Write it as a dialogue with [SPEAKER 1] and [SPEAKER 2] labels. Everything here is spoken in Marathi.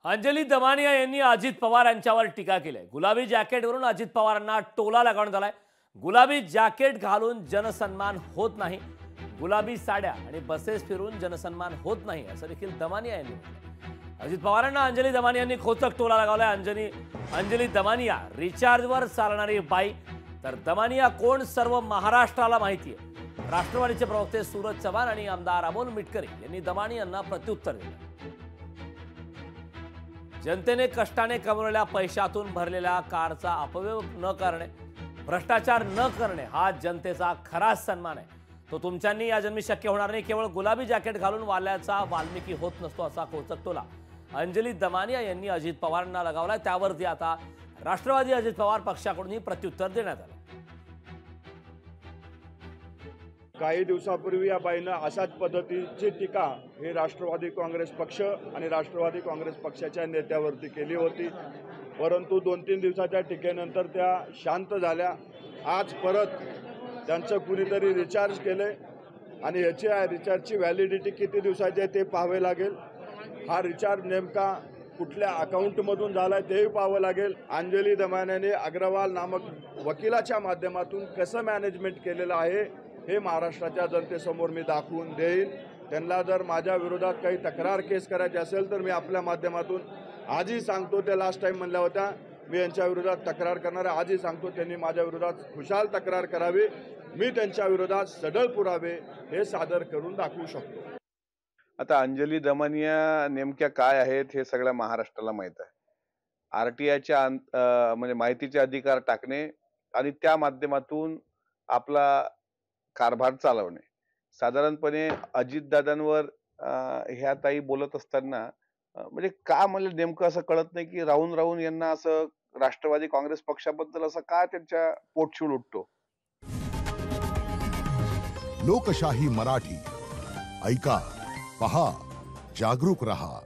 [SPEAKER 1] अंजली दमानिया यांनी अजित पवार यांच्यावर टीका केली आहे। गुलाबी जॅकेटवरून अजित पवारांना टोला लगावण्यात आलाय। गुलाबी जॅकेट घालून जनसन्मान होत नाही, गुलाबी साड्या आणि बसेस फिरून जनसन्मान होत नाही असं देखील दमानिया यांनी म्हटलंय। अजित पवारांना अंजली दमानिया यांनी खोचक टोला लगावलाय। अंजली दमानिया रिचार्जवर चालणारी बाई, तर दमानिया कोण सर्व महाराष्ट्राला माहिती आहे। राष्ट्रवादीचे प्रवक्ते सूरज चव्हाण आणि आमदार अमोल मिटकरी यांनी दमानियांना प्रत्युत्तर दिलं। जनतेने कष्टाने कमवलेल्या पैशातून भरलेल्या कारचा अपव्यय न करणे, भ्रष्टाचार न करणे हा जनतेचा खरा सन्मान आहे। तो तुमच्यांनी या जन्मी शक्य होणार नाही। केवळ गुलाबी जॅकेट घालून वाल्याचा वाल्मिकी होत नसतो असा खोचक टोला अंजली दमानिया यांनी अजित पवारांना लगावलाय। त्यावरती आता राष्ट्रवादी अजित पवार पक्षाकडूनही प्रत्युत्तर देण्यात आलं।
[SPEAKER 2] काही दिवसापूर्वी या बाईनं अशाच पद्धतीची टीका हे राष्ट्रवादी काँग्रेस पक्ष आणि राष्ट्रवादी काँग्रेस पक्षाच्या नेत्यावरती केली होती, परंतु 2-3 दिवसाच्या टीकेनंतर त्या शांत झाल्या। आज परत त्यांचं कुणीतरी रिचार्ज केले आणि याची रिचार्जची व्हॅलिडिटी किती दिवसाची आहे ते पाहावे लागेल। हा रिचार्ज नेमका कुठल्या अकाउंटमधून झाला आहे तेही पाहावं लागेल। अंजली दमानियाने अग्रवाल नामक वकिलाच्या माध्यमातून कसं मॅनेजमेंट केलेलं आहे हे महाराष्ट्राच्या जनतेसमोर मी दाखवून देईन। त्यांना जर माझ्या विरोधात काही तक्रार केस करायची असेल तर मी आपल्या माध्यमातून आजही सांगतो, त्या लास्ट टाइम म्हणल्या होत्या मी यांच्या विरोधात तक्रार करणार आहे, आजही सांगतो त्यांनी माझ्या विरोधात खुशाल तक्रार करावी। मी त्यांच्या विरोधात सडळ पुरावे हे सादर करून दाखवू शकतो।
[SPEAKER 3] आता अंजली दमानिया नेमक्या काय आहेत हे सगळ्या महाराष्ट्राला माहित आहे। आरटीआयच्या म्हणजे माहितीचे अधिकार टाकणे आणि त्या माध्यमातून आपला कारभार चालवणे। साधारणपणे अजितदादांवर ह्या ताई बोलत असताना म्हणजे का मला नेमकं असं कळत नाही की राहून राहून यांना असं राष्ट्रवादी काँग्रेस पक्षाबद्दल असं का त्यांच्या पोटशूळ उठतो।
[SPEAKER 4] लोकशाही मराठी ऐका, पहा, जागरूक रहा।